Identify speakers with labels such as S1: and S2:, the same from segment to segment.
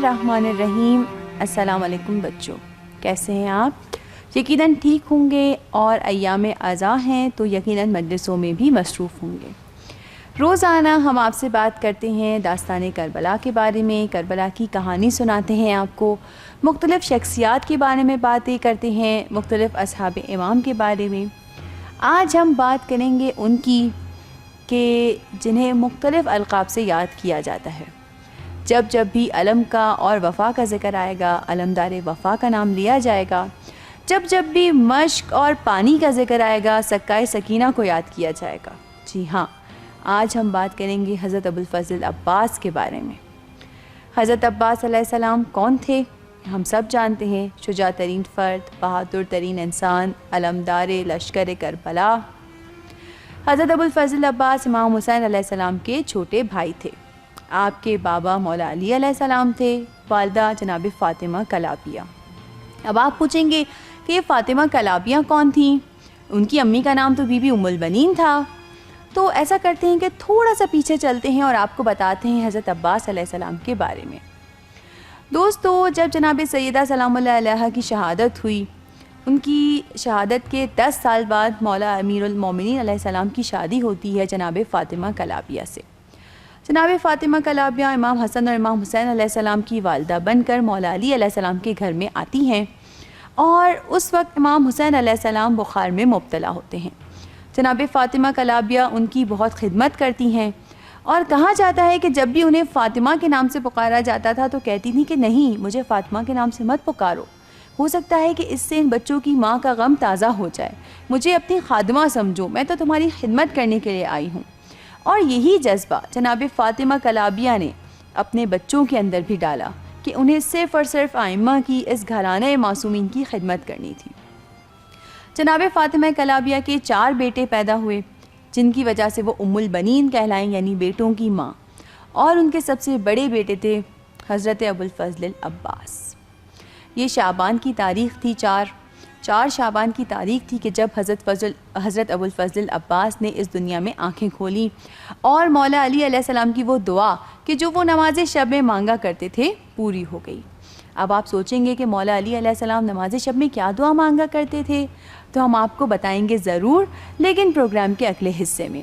S1: الرحمن الرحیم۔ السلام علیکم بچوں، کیسے ہیں آپ؟ یقیناً ٹھیک ہوں گے، اور ایام اعزاں ہیں تو یقیناً مجلسوں میں بھی مصروف ہوں گے۔ روزانہ ہم آپ سے بات کرتے ہیں داستان کربلا کے بارے میں، کربلا کی کہانی سناتے ہیں آپ کو، مختلف شخصیات کے بارے میں باتیں کرتے ہیں، مختلف اصحاب امام کے بارے میں۔ آج ہم بات کریں گے ان کی کہ جنہیں مختلف القاب سے یاد کیا جاتا ہے۔ جب جب بھی علم کا اور وفا کا ذکر آئے گا، علمدار وفا کا نام لیا جائے گا۔ جب جب بھی مشق اور پانی کا ذکر آئے گا، سکائے سکینہ کو یاد کیا جائے گا۔ جی ہاں، آج ہم بات کریں گے حضرت ابوالفضل عباس کے بارے میں۔ حضرت عباس علیہ السلام کون تھے؟ ہم سب جانتے ہیں، شجاع ترین فرد، بہادر ترین انسان، علمدار لشکر کربلا۔ حضرت ابوالفضل عباس امام حسین علیہ السلام کے چھوٹے بھائی تھے۔ آپ کے بابا مولا علی علیہ السلام تھے، والدہ جناب فاطمہ کلابیہ۔ اب آپ پوچھیں گے کہ یہ فاطمہ کلابیہ کون تھیں؟ ان کی امی کا نام تو بی بی ام البنین تھا۔ تو ایسا کرتے ہیں کہ تھوڑا سا پیچھے چلتے ہیں اور آپ کو بتاتے ہیں حضرت عباس علیہ السلام کے بارے میں۔ دوستو، جب جناب سیدہ سلام اللہ علیہا کی شہادت ہوئی، ان کی شہادت کے 10 سال بعد مولا امیر المومنین علیہ السلام کی شادی ہوتی ہے جناب فاطمہ کلابیہ سے۔ جناب فاطمہ کلابیہ امام حسن اور امام حسین علیہ السلام کی والدہ بن کر مولا علی علیہ السلام کے گھر میں آتی ہیں، اور اس وقت امام حسین علیہ السلام بخار میں مبتلا ہوتے ہیں۔ جناب فاطمہ کلابیہ ان کی بہت خدمت کرتی ہیں، اور کہا جاتا ہے کہ جب بھی انہیں فاطمہ کے نام سے پکارا جاتا تھا تو کہتی تھیں کہ نہیں، مجھے فاطمہ کے نام سے مت پکارو، ہو سکتا ہے کہ اس سے ان بچوں کی ماں کا غم تازہ ہو جائے، مجھے اپنی خادمہ سمجھو، میں تو تمہاری خدمت کرنے کے لیے آئی ہوں۔ اور یہی جذبہ جناب فاطمہ کلابیہ نے اپنے بچوں کے اندر بھی ڈالا کہ انہیں صرف اور صرف ائمہ کی اس گھرانہ معصومین کی خدمت کرنی تھی۔ جناب فاطمہ کلابیہ کے 4 بیٹے پیدا ہوئے، جن کی وجہ سے وہ ام البنین کہلائیں، یعنی بیٹوں کی ماں، اور ان کے سب سے بڑے بیٹے تھے حضرت ابوالفضل عباس۔ یہ شعبان کی تاریخ تھی، 4 شعبان کی تاریخ تھی کہ جب حضرت ابوالفضل عباس نے اس دنیا میں آنکھیں کھولیں، اور مولا علی علیہ السلام کی وہ دعا کہ جو وہ نماز شب میں مانگا کرتے تھے پوری ہو گئی۔ اب آپ سوچیں گے کہ مولا علی علیہ السلام نماز شب میں کیا دعا مانگا کرتے تھے؟ تو ہم آپ کو بتائیں گے ضرور، لیکن پروگرام کے اگلے حصے میں۔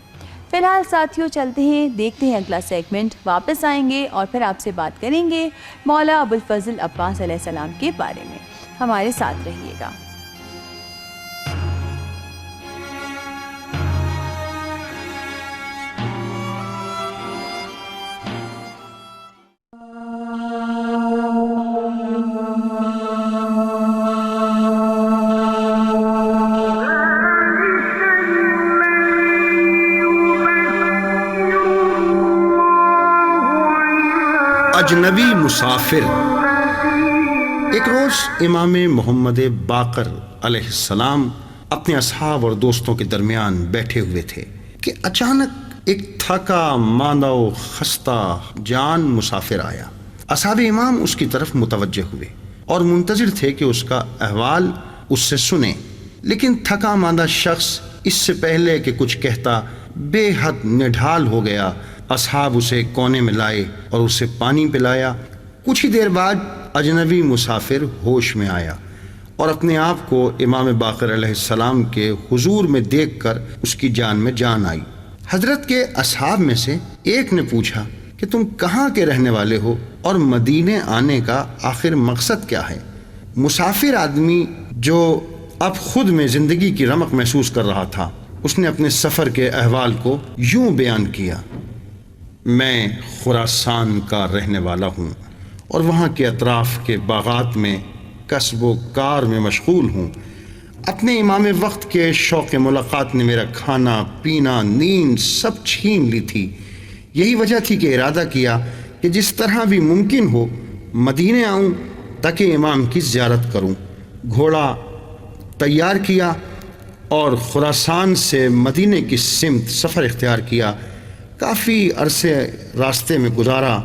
S1: فی الحال ساتھیوں چلتے ہیں، دیکھتے ہیں اگلا سیگمنٹ، واپس آئیں گے اور پھر آپ سے بات کریں گے مولا ابوالفضل عباس علیہ السلام کے بارے میں۔ ہمارے ساتھ رہیے گا۔
S2: اجنبی مسافر۔ ایک روز امام محمد باقر علیہ السلام اپنے اصحاب اور دوستوں کے درمیان بیٹھے ہوئے تھے کہ اچانک ایک تھکا ماندہ و خستہ جان مسافر آیا۔ اصحاب امام اس کی طرف متوجہ ہوئے اور منتظر تھے کہ اس کا احوال اس سے سنیں، لیکن تھکا ماندہ شخص اس سے پہلے کہ کچھ کہتا بے حد نڈھال ہو گیا۔ اصحاب اسے کونے میں لائے اور اسے پانی پلایا۔ کچھ ہی دیر بعد اجنبی مسافر ہوش میں آیا اور اپنے آپ کو امام باقر علیہ السلام کے حضور میں دیکھ کر اس کی جان میں جان آئی۔ حضرت کے اصحاب میں سے ایک نے پوچھا کہ تم کہاں کے رہنے والے ہو اور مدینے آنے کا آخر مقصد کیا ہے؟ مسافر آدمی جو اب خود میں زندگی کی رمق محسوس کر رہا تھا، اس نے اپنے سفر کے احوال کو یوں بیان کیا: میں خراسان کا رہنے والا ہوں اور وہاں کے اطراف کے باغات میں کسب و کار میں مشغول ہوں۔ اپنے امام وقت کے شوق ملاقات نے میرا کھانا پینا نیند سب چھین لی تھی۔ یہی وجہ تھی کہ ارادہ کیا کہ جس طرح بھی ممکن ہو مدینے آؤں تاکہ امام کی زیارت کروں۔ گھوڑا تیار کیا اور خراسان سے مدینے کی سمت سفر اختیار کیا۔ کافی عرصے راستے میں گزارا۔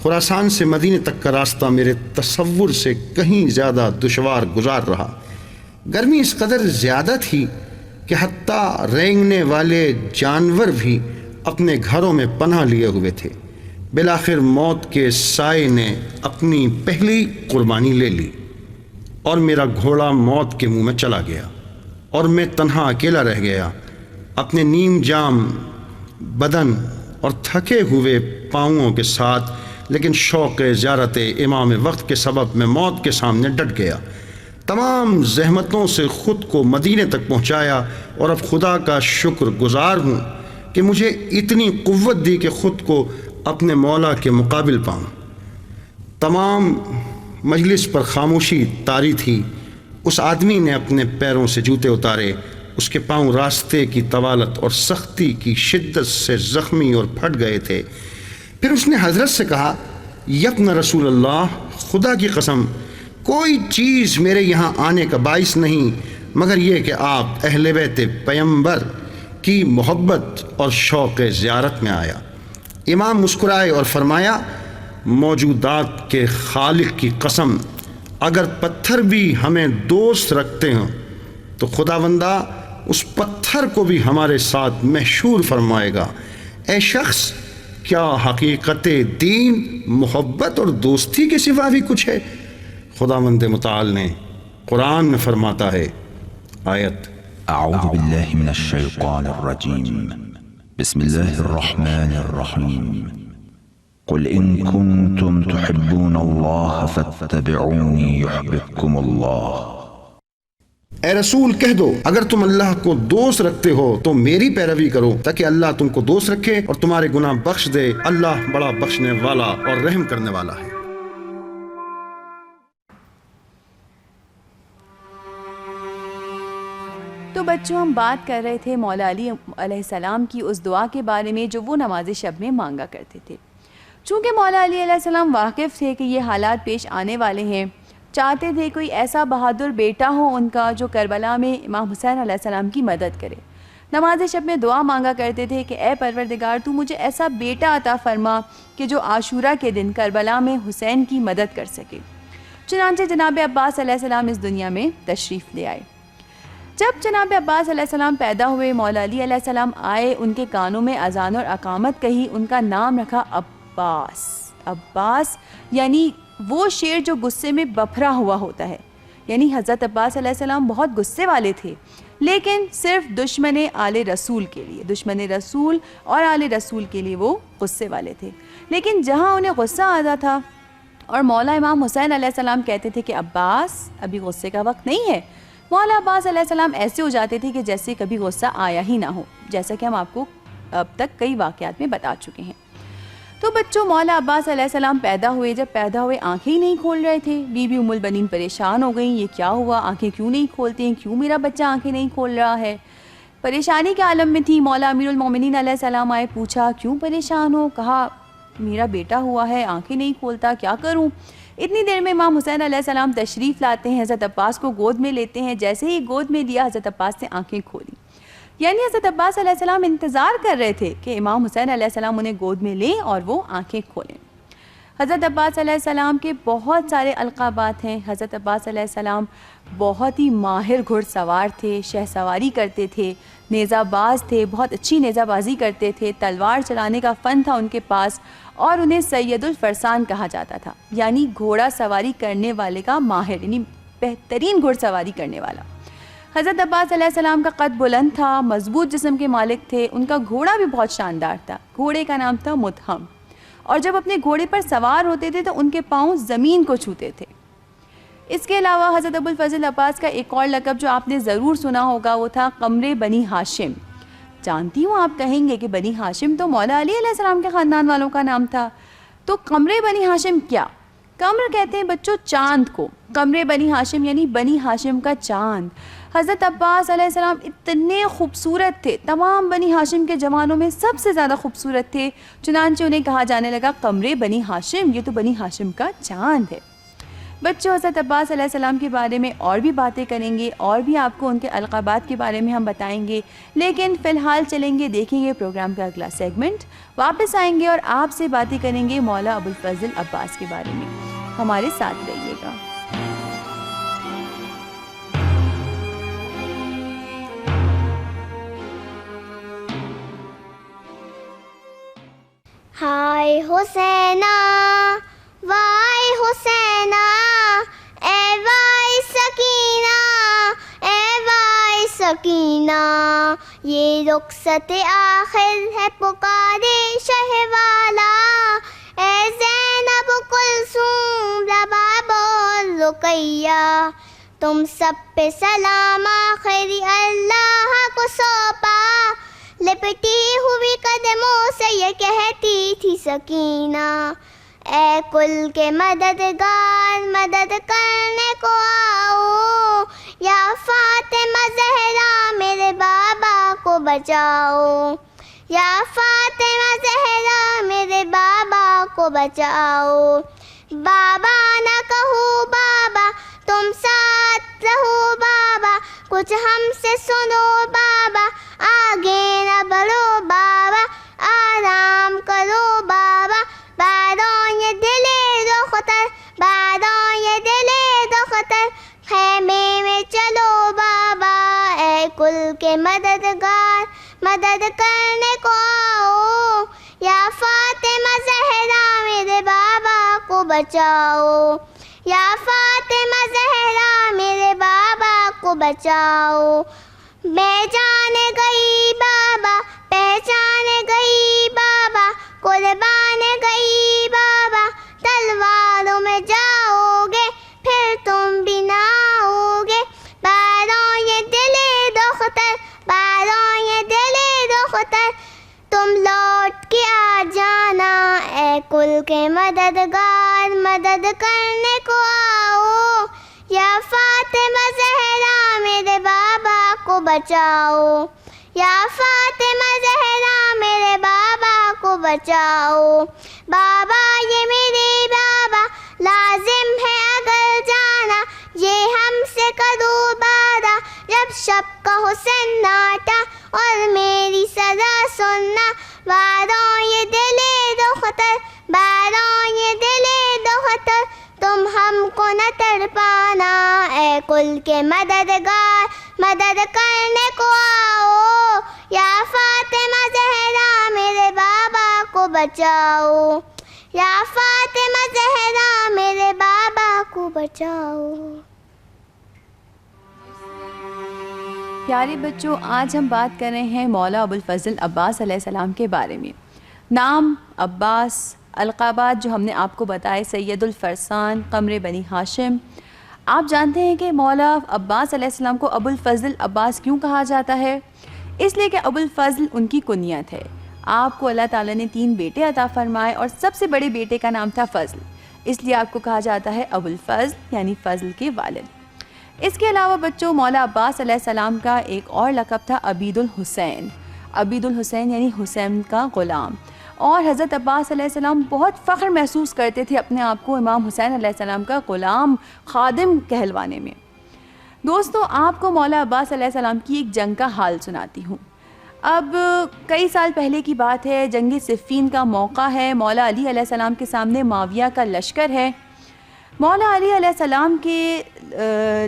S2: خراسان سے مدینے تک کا راستہ میرے تصور سے کہیں زیادہ دشوار گزار رہا۔ گرمی اس قدر زیادہ تھی کہ حتیٰ رینگنے والے جانور بھی اپنے گھروں میں پناہ لیے ہوئے تھے۔ بالآخر موت کے سائے نے اپنی پہلی قربانی لے لی اور میرا گھوڑا موت کے منہ میں چلا گیا اور میں تنہا اکیلا رہ گیا، اپنے نیم جام بدن اور تھکے ہوئے پاؤں کے ساتھ، لیکن شوق زیارت امام وقت کے سبب میں موت کے سامنے ڈٹ گیا۔ تمام زحمتوں سے خود کو مدینے تک پہنچایا اور اب خدا کا شکر گزار ہوں کہ مجھے اتنی قوت دی کہ خود کو اپنے مولا کے مقابل پاؤں۔ تمام مجلس پر خاموشی طاری تھی۔ اس آدمی نے اپنے پیروں سے جوتے اتارے، اس کے پاؤں راستے کی طوالت اور سختی کی شدت سے زخمی اور پھٹ گئے تھے۔ پھر اس نے حضرت سے کہا، یبن رسول اللہ، خدا کی قسم کوئی چیز میرے یہاں آنے کا باعث نہیں مگر یہ کہ آپ اہل بیت پیغمبر کی محبت اور شوق زیارت میں آیا۔ امام مسکرائے اور فرمایا، موجودات کے خالق کی قسم، اگر پتھر بھی ہمیں دوست رکھتے ہوں تو خداوندہ اس پتھر کو بھی ہمارے ساتھ محشور فرمائے گا۔ اے شخص، کیا حقیقت دین محبت اور دوستی کے سوا بھی کچھ ہے؟ خداوند متعال نے قرآن میں فرماتا ہے، آیت
S3: اعوذ باللہ من الشیطان الرجیم، بسم اللہ الرحمن الرحیم، قل ان کنتم تحبون اللہ فاتبعونی یحببکم اللہ۔
S2: اے رسول کہہ دو، اگر تم اللہ کو دوست رکھتے ہو تو میری پیروی کرو تاکہ اللہ تم کو دوست رکھے اور تمہارے گناہ بخش دے۔ اللہ بڑا بخشنے والا اور رحم کرنے والا ہے۔
S1: تو بچوں، ہم بات کر رہے تھے مولا علی علیہ السلام کی اس دعا کے بارے میں جو وہ نماز شب میں مانگا کرتے تھے۔ چونکہ مولا علی علیہ السلام واقف تھے کہ یہ حالات پیش آنے والے ہیں، چاہتے تھے کوئی ایسا بہادر بیٹا ہو ان کا جو کربلا میں امام حسین علیہ السلام کی مدد کرے۔ نماز شب میں دعا مانگا کرتے تھے کہ اے پروردگار، تو مجھے ایسا بیٹا عطا فرما کہ جو عاشورہ کے دن کربلا میں حسین کی مدد کر سکے۔ چنانچہ جناب عباس علیہ السلام اس دنیا میں تشریف لے آئے۔ جب جناب عباس علیہ السلام پیدا ہوئے، مولا علی علیہ السلام آئے، ان کے کانوں میں اذان اور اقامت کہی، ان کا نام رکھا عباس۔ عباس یعنی وہ شیر جو غصے میں بپھرا ہوا ہوتا ہے، یعنی حضرت عباس علیہ السلام بہت غصے والے تھے، لیکن صرف دشمن آل رسول کے لیے، دشمن رسول اور آل رسول کے لیے وہ غصے والے تھے۔ لیکن جہاں انہیں غصہ آتا تھا اور مولا امام حسین علیہ السلام کہتے تھے کہ عباس ابھی غصے کا وقت نہیں ہے، مولا عباس علیہ السلام ایسے ہو جاتے تھے کہ جیسے کبھی غصہ آیا ہی نہ ہو، جیسا کہ ہم آپ کو اب تک کئی واقعات میں بتا چکے ہیں۔ تو بچوں، مولا عباس علیہ السلام پیدا ہوئے، جب پیدا ہوئے آنکھیں ہی نہیں کھول رہے تھے۔ بی بی ام البنین پریشان ہو گئیں، یہ کیا ہوا، آنکھیں کیوں نہیں کھولتے ہیں، کیوں میرا بچہ آنکھیں نہیں کھول رہا ہے؟ پریشانی کے عالم میں تھی۔ مولا امیر المومنین علیہ السلام آئے، پوچھا کیوں پریشان ہو؟ کہا میرا بیٹا ہوا ہے، آنکھیں نہیں کھولتا، کیا کروں؟ اتنی دیر میں امام حسین علیہ السلام تشریف لاتے ہیں، حضرت عباس کو گود میں لیتے ہیں۔ جیسے ہی گود میں لیا، حضرت عباس نے آنکھیں کھولی۔ یعنی حضرت عباس علیہ السلام انتظار کر رہے تھے کہ امام حسین علیہ السلام انہیں گود میں لیں اور وہ آنکھیں کھولیں۔ حضرت عباس علیہ السلام کے بہت سارے القابات ہیں۔ حضرت عباس علیہ السلام بہت ہی ماہر گھڑ سوار تھے، شہ سواری کرتے تھے، نیزہ باز تھے، بہت اچھی نیزہ بازی کرتے تھے، تلوار چلانے کا فن تھا ان کے پاس، اور انہیں سید الفرسان کہا جاتا تھا، یعنی گھوڑا سواری کرنے والے کا ماہر، یعنی بہترین گھڑ سواری کرنے والا۔ حضرت عباس علیہ السلام کا قد بلند تھا، مضبوط جسم کے مالک تھے، ان کا گھوڑا بھی بہت شاندار تھا، گھوڑے کا نام تھا مدھم، اور جب اپنے گھوڑے پر سوار ہوتے تھے تو ان کے پاؤں زمین کو چھوتے تھے۔ اس کے علاوہ حضرت ابو الفضل عباس کا ایک اور لقب جو آپ نے ضرور سنا ہوگا وہ تھا قمر بنی ہاشم۔ جانتی ہوں آپ کہیں گے کہ بنی ہاشم تو مولا علی علیہ السلام کے خاندان والوں کا نام تھا، تو قمر بنی ہاشم کیا؟ قمر کہتے ہیں بچوں چاند کو، قمر بنی ہاشم یعنی بنی ہاشم کا چاند۔ حضرت عباس علیہ السلام اتنے خوبصورت تھے، تمام بنی ہاشم کے جوانوں میں سب سے زیادہ خوبصورت تھے، چنانچہ انہیں کہا جانے لگا قمر بنی ہاشم، یہ تو بنی ہاشم کا چاند ہے۔ بچوں، حضرت عباس علیہ السلام کے بارے میں اور بھی باتیں کریں گے، اور بھی آپ کو ان کے القابات کے بارے میں ہم بتائیں گے، لیکن فی الحال چلیں گے، دیکھیں گے پروگرام کا اگلا سیگمنٹ، واپس آئیں گے اور آپ سے باتیں کریں گے مولا ابو الفضل عباس کے بارے میں۔ ہمارے ساتھ رہیے گا۔
S4: ہائے حسینہ وائے حسینہ اے وائے سکینہ اے وائے سکینہ یہ رخصت آخر ہے پکارے شہ والا اے زینب کلثوم رباب اور رقیہ تم سب پہ سلام آخری اللہ کو سونپا لپٹی ہوئی قدموں سے یہ کہتی تھی سکینہ اے کل کے مددگار مدد کرنے کو آؤ یا فاطمہ زہرا میرے بابا کو بچاؤ یا فاطمہ زہرا میرے بابا کو بچاؤ بابا نہ کہو بابا تم ساتھ رہو بابا کچھ ہم سے سنو بابا آگے نہ بڑھو بابا آرام کرو بابا باروں یہ دلے دختر باروں یہ دلے دختر خیمے میں چلو بابا اے کل کے مددگار مدد کرنے کو آؤ یا فاطمہ زہرا میرے بابا کو بچاؤ یا فاطمہ زہرا میرے بابا کو بچاؤ میں جان گئی بابا پہچان گئی بابا قربان گئی بابا تلواروں میں جاؤ گے پھر تم بھی نہ آؤ گے باروں یہ دلے دختر باروں یہ دلے دختر تم لوٹ کے آ جانا اے کل کے مددگار مدد کرنے کو آؤ یا فاطمہ زہرا میرے بابا کو بچاؤ یا فاطمہ زہرا میرے بابا کو بچاؤ بابا یہ میرے بابا لازم ہے اگر جانا یہ ہم سے کرو بارہ جب شب کا حسین ناٹا اور میری سزا سننا باروں یہ دلے دختر باروں یہ دلے دختر تم ہم کو نہ تڑپانا اے کل کے مددگار مدد کرنے کو آؤ یا فاطمہ زہرا میرے بابا کو بچاؤ یا فاطمہ زہرا میرے بابا کو بچاؤ.
S1: پیارے بچوں، آج ہم بات کر رہے ہیں مولا ابوالفضل عباس علیہ السلام کے بارے میں. نام عباس، القابات جو ہم نے آپ کو بتائے سید الفرسان، قمر بنی ہاشم. آپ جانتے ہیں کہ مولا عباس علیہ السلام کو ابوالفضل عباس کیوں کہا جاتا ہے؟ اس لیے کہ ابوالفضل ان کی کنیت ہے. آپ کو اللہ تعالیٰ نے 3 بیٹے عطا فرمائے اور سب سے بڑے بیٹے کا نام تھا فضل، اس لیے آپ کو کہا جاتا ہے ابوالفضل یعنی فضل کے والد. اس کے علاوہ بچوں، مولا عباس علیہ السلام کا ایک اور لقب تھا عبید الحسین. عبید الحسین یعنی حسین کا غلام. اور حضرت عباس علیہ السلام بہت فخر محسوس کرتے تھے اپنے آپ کو امام حسین علیہ السلام کا غلام خادم کہلوانے میں. دوستو، آپ کو مولا عباس علیہ السلام کی ایک جنگ کا حال سناتی ہوں. اب کئی سال پہلے کی بات ہے، جنگ صفین کا موقع ہے. مولا علی علیہ السلام کے سامنے معاویہ کا لشکر ہے. مولا علی علیہ السلام کے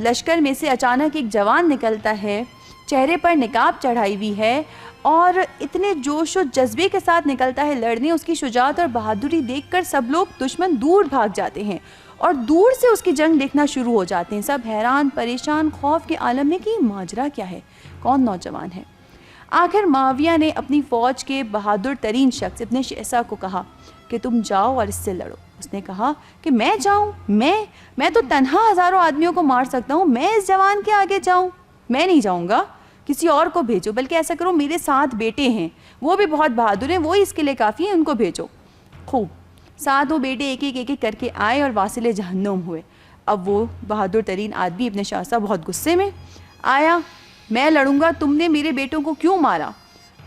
S1: لشکر میں سے اچانک ایک جوان نکلتا ہے، چہرے پر نقاب چڑھائی ہوئی ہے اور اتنے جوش و جذبے کے ساتھ نکلتا ہے لڑنے. اس کی شجاعت اور بہادری دیکھ کر سب لوگ دشمن دور بھاگ جاتے ہیں اور دور سے اس کی جنگ دیکھنا شروع ہو جاتے ہیں. سب حیران پریشان خوف کے عالم میں کہ یہ ماجرا کیا ہے، کون نوجوان ہے. آخر معاویہ نے اپنی فوج کے بہادر ترین شخص ابن شعثہ کو کہا کہ تم جاؤ اور اس سے لڑو. اس نے کہا کہ میں جاؤں؟ میں تو تنہا ہزاروں آدمیوں کو مار سکتا ہوں، میں اس جوان کے آگے جاؤں؟ میں نہیں جاؤں گا، کسی اور کو بھیجو. بلکہ ایسا کرو، میرے 7 بیٹے ہیں، وہ بھی بہت بہادر ہیں، وہی اس کے لیے کافی ہیں، ان کو بھیجو. خوب 7 بیٹے ایک ایک کر کے آئے اور واصل جہنم ہوئے. اب وہ بہادر ترین آدمی ابن شعثہ بہت غصے میں آیا. میں لڑوں گا، تم نے میرے بیٹوں کو کیوں مارا؟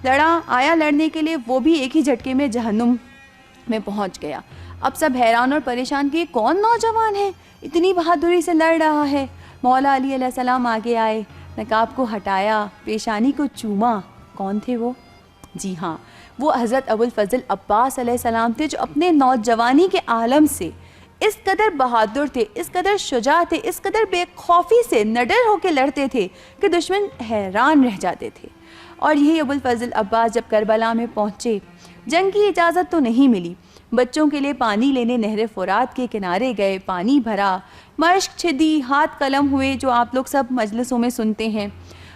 S1: لڑا، آیا لڑنے کے لیے، وہ بھی ایک ہی جھٹکے میں جہنم میں پہنچ گیا. اب سب حیران اور پریشان کہ یہ کون نوجوان ہے، اتنی بہادری سے لڑ رہا ہے. مولا علی علیہ السلام آگے آئے، نقاب کو ہٹایا، پیشانی کو چوما. کون تھے وہ؟ جی ہاں، وہ حضرت ابوالفضل عباس علیہ السلام تھے، جو اپنے نوجوانی کے عالم سے اس قدر بہادر تھے، اس قدر شجاع تھے، اس قدر بے خوفی سے نڈر ہو کے لڑتے تھے کہ دشمن حیران رہ جاتے تھے. اور یہی ابوالفضل عباس جب کربلا میں پہنچے، جنگ کی اجازت تو نہیں ملی، بچوں کے لیے پانی لینے نہر فرات کے کنارے گئے، پانی بھرا، مشق چھدی، ہاتھ قلم ہوئے، جو آپ لوگ سب مجلسوں میں سنتے ہیں۔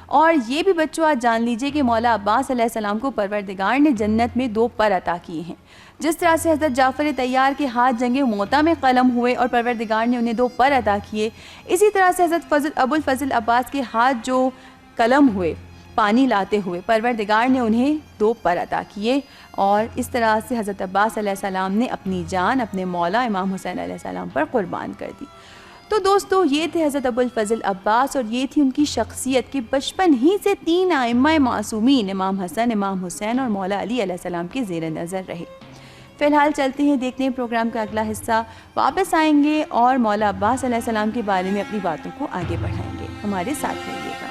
S1: اور یہ بھی بچوں آج جان لیجئے کہ مولا عباس علیہ السلام کو پروردگار نے جنت میں 2 پر عطا کیے ہیں۔ جس طرح سے حضرت جعفر طیار کے ہاتھ جنگ موتا میں قلم ہوئے اور پروردگار نے انہیں 2 پر عطا کیے، اسی طرح سے حضرت ابو الفضل عباس کے ہاتھ جو قلم ہوئے پانی لاتے ہوئے، پروردگار نے انہیں 2 پر عطا کیے، اور اس طرح سے حضرت عباس علیہ السلام نے اپنی جان اپنے مولا امام حسین علیہ السلام پر قربان کر دی۔ تو دوستو، یہ تھے حضرت ابو الفضل عباس، اور یہ تھی ان کی شخصیت کہ بچپن ہی سے 3 ائمہ معصومین امام حسن، امام حسین اور مولا علی علیہ السلام کے زیر نظر رہے۔ فی الحال چلتے ہیں، دیکھتے ہیں پروگرام کا اگلا حصہ، واپس آئیں گے اور مولا عباس علیہ السلام کے بارے میں اپنی باتوں کو آگے بڑھائیں گے۔ ہمارے ساتھ رہیے گا۔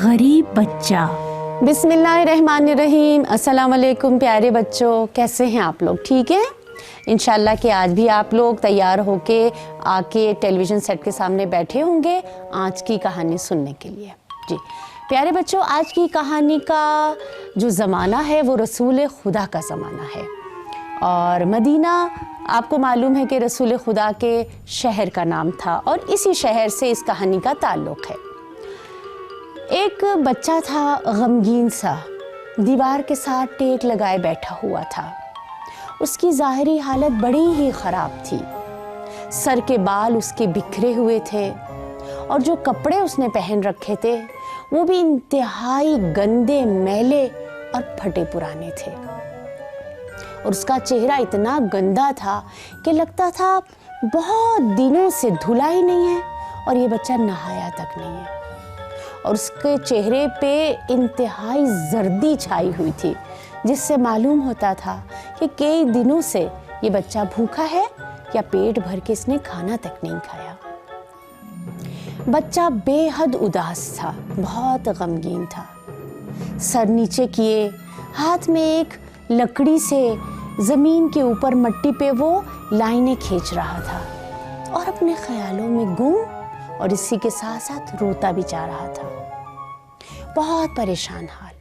S5: غریب بچہ۔ بسم اللہ الرحمن الرحیم۔ السلام علیکم پیارے بچوں، کیسے ہیں آپ لوگ؟ ٹھیک ہے؟ انشاءاللہ کہ آج بھی آپ لوگ تیار ہو کے آ کے ٹیلی ویژن سیٹ کے سامنے بیٹھے ہوں گے آج کی کہانی سننے کے لیے۔ جی پیارے بچوں، آج کی کہانی کا جو زمانہ ہے وہ رسول خدا کا زمانہ ہے، اور مدینہ آپ کو معلوم ہے کہ رسول خدا کے شہر کا نام تھا، اور اسی شہر سے اس کہانی کا تعلق ہے۔ ایک بچہ تھا غمگین سا، دیوار کے ساتھ ٹیک لگائے بیٹھا ہوا تھا۔ اس کی ظاہری حالت بڑی ہی خراب تھی، سر کے بال اس کے بکھرے ہوئے تھے، اور جو کپڑے اس نے پہن رکھے تھے وہ بھی انتہائی گندے، میلے اور پھٹے پرانے تھے، اور اس کا چہرہ اتنا گندا تھا کہ لگتا تھا بہت دنوں سے دھلا ہی نہیں ہے اور یہ بچہ نہایا تک نہیں ہے، اور اس کے چہرے پہ انتہائی زردی چھائی ہوئی تھی، جس سے معلوم ہوتا تھا کہ کئی دنوں سے یہ بچہ بھوکا ہے یا پیٹ بھر کے اس نے کھانا تک نہیں کھایا۔ بچہ بے حد اداس تھا، بہت غمگین تھا، سر نیچے کیے، ہاتھ میں ایک لکڑی سے زمین کے اوپر مٹی پہ وہ لائنیں کھینچ رہا تھا، اور اپنے خیالوں میں گم اور اسی کے ساتھ ساتھ روتا بھی جا رہا تھا، بہت پریشان حال۔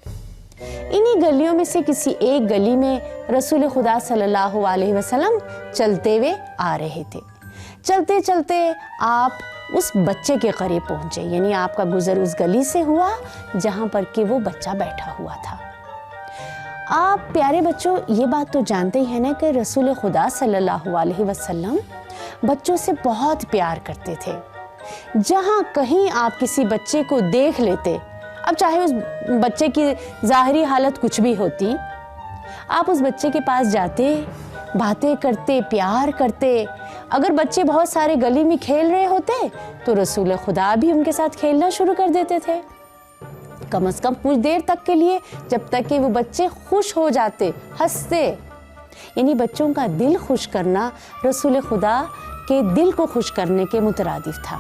S5: انہی گلیوں میں سے کسی ایک گلی میں رسول خدا صلی اللہ علیہ وسلم چلتے ہوئے آ رہے تھے۔ چلتے چلتے آپ اس بچے کے قریب پہنچے، یعنی آپ کا گزر اس گلی سے ہوا جہاں پر کہ وہ بچہ بیٹھا ہوا تھا۔ آپ پیارے بچوں یہ بات تو جانتے ہی ہیں نا کہ رسول خدا صلی اللہ علیہ وسلم بچوں سے بہت پیار کرتے تھے۔ جہاں کہیں آپ کسی بچے کو دیکھ لیتے، اب چاہے اس بچے کی ظاہری حالت کچھ بھی ہوتی، آپ اس بچے کے پاس جاتے، باتیں کرتے، پیار کرتے۔ اگر بچے بہت سارے گلی میں کھیل رہے ہوتے تو رسول خدا بھی ان کے ساتھ کھیلنا شروع کر دیتے تھے، کم از کم کچھ دیر تک کے لیے، جب تک کہ وہ بچے خوش ہو جاتے، ہنستے۔ یعنی بچوں کا دل خوش کرنا رسول خدا کے دل کو خوش کرنے کے مترادف تھا۔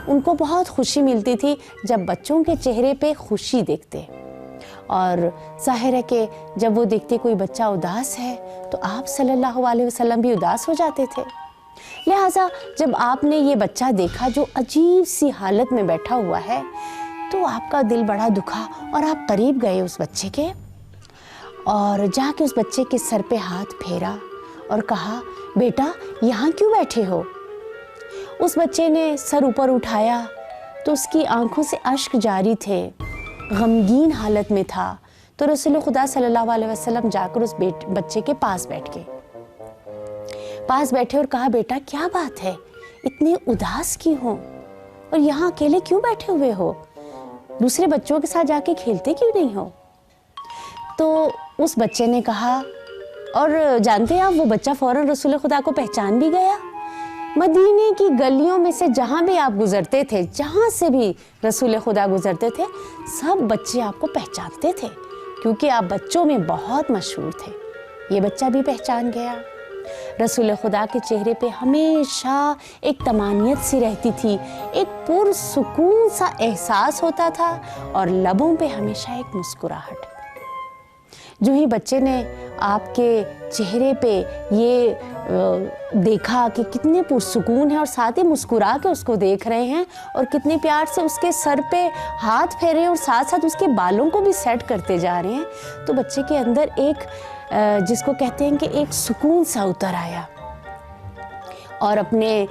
S5: ان کو بہت خوشی ملتی تھی جب بچوں کے چہرے پہ خوشی دیکھتے، اور ظاہر ہے کہ جب وہ دیکھتے کوئی بچہ اداس ہے تو آپ صلی اللہ علیہ وسلم بھی اداس ہو جاتے تھے۔ لہٰذا جب آپ نے یہ بچہ دیکھا جو عجیب سی حالت میں بیٹھا ہوا ہے تو آپ کا دل بڑا دکھا، اور آپ قریب گئے اس بچے کے، اور جا کے اس بچے کے سر پہ ہاتھ پھیرا اور کہا، بیٹا یہاں کیوں بیٹھے ہو؟ اس بچے نے سر اوپر اٹھایا تو اس کی آنکھوں سے اشک جاری تھے، غمگین حالت میں تھا، تو رسول خدا صلی اللہ علیہ وسلم جا کر اس بچے کے پاس بیٹھ گئے، اور کہا بیٹا کیا بات ہے، اتنے اداس کیوں ہو اور یہاں اکیلے کیوں بیٹھے ہوئے ہو، دوسرے بچوں کے ساتھ جا کے کھیلتے کیوں نہیں ہو؟ تو اس بچے نے کہا، اور جانتے ہیں آپ وہ بچہ فوراً رسول خدا کو پہچان بھی گیا۔ مدینے کی گلیوں میں سے جہاں بھی آپ گزرتے تھے، جہاں سے بھی رسول خدا گزرتے تھے، سب بچے آپ کو پہچانتے تھے کیونکہ آپ بچوں میں بہت مشہور تھے۔ یہ بچہ بھی پہچان گیا۔ رسول خدا کے چہرے پہ ہمیشہ ایک طمانینت سی رہتی تھی، ایک پرسکون سا احساس ہوتا تھا اور لبوں پہ ہمیشہ ایک مسکراہٹ۔ جو ہی بچے نے آپ کے چہرے پہ یہ دیکھا کہ کتنے پرسکون ہیں اور ساتھ ہی مسکرا کے اس کو دیکھ رہے ہیں اور کتنے پیار سے اس کے سر پہ ہاتھ پھیرے ہیں اور ساتھ ساتھ اس کے بالوں کو بھی سیٹ کرتے جا رہے ہیں، تو بچے کے اندر ایک جس کو کہتے ہیں کہ ایک سکون سا اتر آیا اور اپنے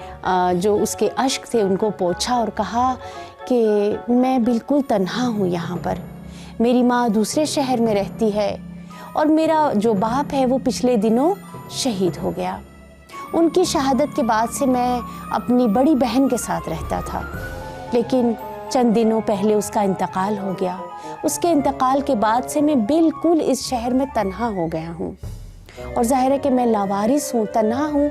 S5: جو اس کے اشک تھے ان کو پوچھا اور کہا کہ میں بالکل تنہا ہوں یہاں پر، میری ماں دوسرے شہر میں رہتی ہے اور میرا جو باپ ہے وہ پچھلے دنوں شہید ہو گیا۔ ان کی شہادت کے بعد سے میں اپنی بڑی بہن کے ساتھ رہتا تھا، لیکن چند دنوں پہلے اس کا انتقال ہو گیا۔ اس کے انتقال کے بعد سے میں بالکل اس شہر میں تنہا ہو گیا ہوں، اور ظاہر ہے کہ میں لاوارث ہوں، تنہا ہوں،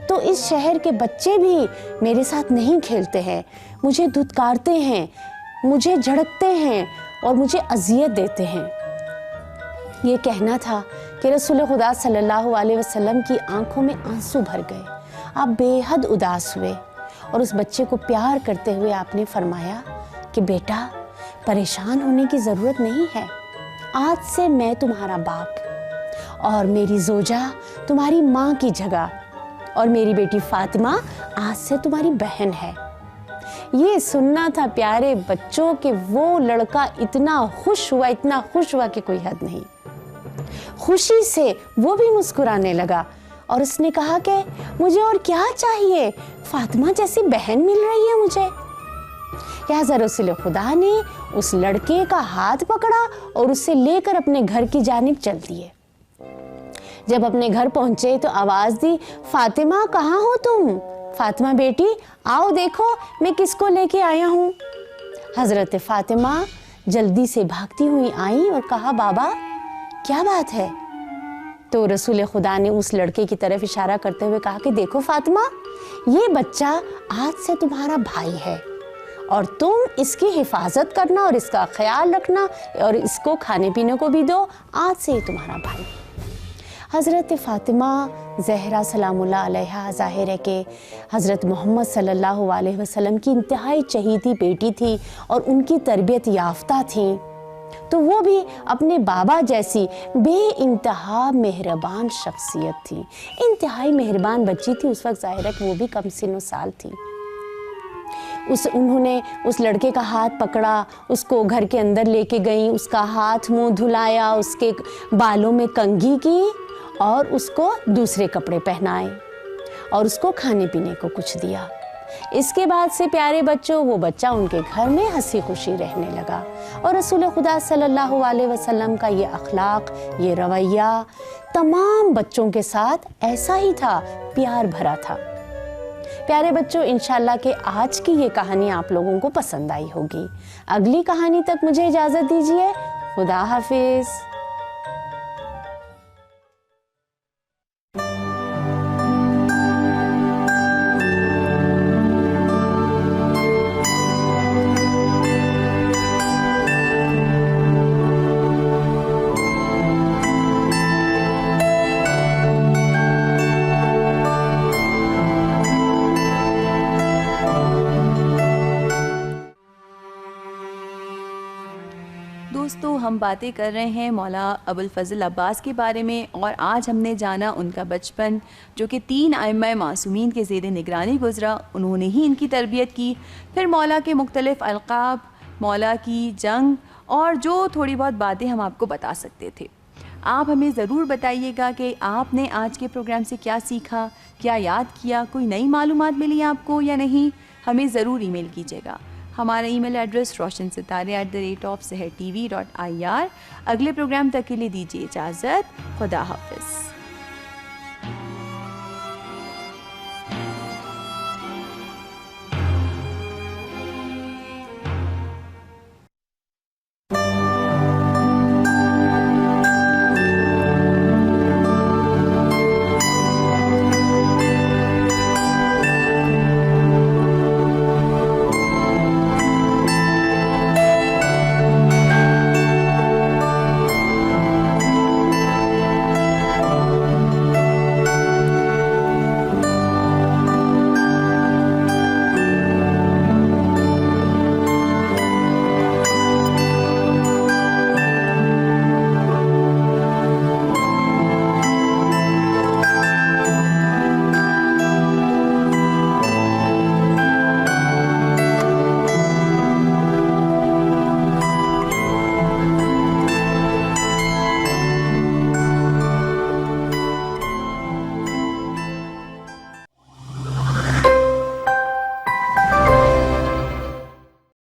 S5: تو اس شہر کے بچے بھی میرے ساتھ نہیں کھیلتے ہیں، مجھے دھتکارتے ہیں، مجھے جھڑکتے ہیں اور مجھے اذیت دیتے ہیں۔ یہ کہنا تھا کہ رسول خدا صلی اللہ علیہ وسلم کی آنکھوں میں آنسو بھر گئے، آپ بے حد اداس ہوئے اور اس بچے کو پیار کرتے ہوئے آپ نے فرمایا کہ بیٹا پریشان ہونے کی ضرورت نہیں ہے، آج سے میں تمہارا باپ اور میری زوجہ تمہاری ماں کی جگہ اور میری بیٹی فاطمہ آج سے تمہاری بہن ہے۔ یہ سننا تھا پیارے بچوں کہ وہ لڑکا اتنا خوش ہوا کہ کوئی حد نہیں، خوشی سے وہ بھی مسکرانے لگا اور اس نے کہا کہ مجھے اور کیا چاہیے، فاطمہ جیسی بہن مل رہی ہے مجھے۔ لہٰذا رسول خدا نے اس لڑکے کا ہاتھ پکڑا اور اسے لے کر اپنے گھر کی جانب چل دیے۔ جب اپنے گھر پہنچے تو آواز دی، فاطمہ کہاں ہو تم؟ فاطمہ بیٹی آؤ دیکھو میں کس کو لے کے آیا ہوں۔ حضرت فاطمہ جلدی سے بھاگتی ہوئی آئیں اور کہا بابا کیا بات ہے؟ تو رسول خدا نے اس لڑکے کی طرف اشارہ کرتے ہوئے کہا کہ دیکھو فاطمہ، یہ بچہ آج سے تمہارا بھائی ہے اور تم اس کی حفاظت کرنا اور اس کا خیال رکھنا اور اس کو کھانے پینے کو بھی دو، آج سے یہ تمہارا بھائی۔ حضرت فاطمہ زہرا سلام اللہ علیہا ظاہر ہے کہ حضرت محمد صلی اللہ علیہ وسلم کی انتہائی چہیتی بیٹی تھی اور ان کی تربیت یافتہ تھیں، تو وہ بھی اپنے بابا جیسی بے انتہا مہربان شخصیت تھی، انتہائی مہربان بچی تھی۔ اس وقت ظاہر ہے کہ وہ بھی کم سن و سال تھی۔ انہوں نے اس لڑکے کا ہاتھ پکڑا، اس کو گھر کے اندر لے کے گئیں، اس کا ہاتھ منہ دھلایا، اس کے بالوں میں کنگھی کی اور اس کو دوسرے کپڑے پہنائے اور اس کو کھانے پینے کو کچھ دیا۔ اس کے بعد سے پیارے بچوں وہ بچہ ان کے گھر میں ہنسی خوشی رہنے لگا، اور رسول خدا صلی اللہ علیہ وسلم کا یہ اخلاق، یہ رویہ تمام بچوں کے ساتھ ایسا ہی تھا، پیار بھرا تھا۔ پیارے بچوں انشاءاللہ کہ آج کی یہ کہانی آپ لوگوں کو پسند آئی ہوگی۔ اگلی کہانی تک مجھے اجازت دیجیے، خدا حافظ۔
S1: دوستو ہم باتیں کر رہے ہیں مولا ابوالفضل عباس کے بارے میں، اور آج ہم نے جانا ان کا بچپن جو کہ 3 ائمہ معصومین کے زیر نگرانی گزرا، انہوں نے ہی ان کی تربیت کی۔ پھر مولا کے مختلف القاب، مولا کی جنگ اور جو تھوڑی بہت باتیں ہم آپ کو بتا سکتے تھے۔ آپ ہمیں ضرور بتائیے گا کہ آپ نے آج کے پروگرام سے کیا سیکھا، کیا یاد کیا، کوئی نئی معلومات ملی آپ کو یا نہیں، ہمیں ضرور ای میل کیجیے گا۔ ہمارا ای میل ایڈریس roshansetare@sehertv.ir. اگلے پروگرام تک کے لیے دیجیے اجازت. خدا حافظ.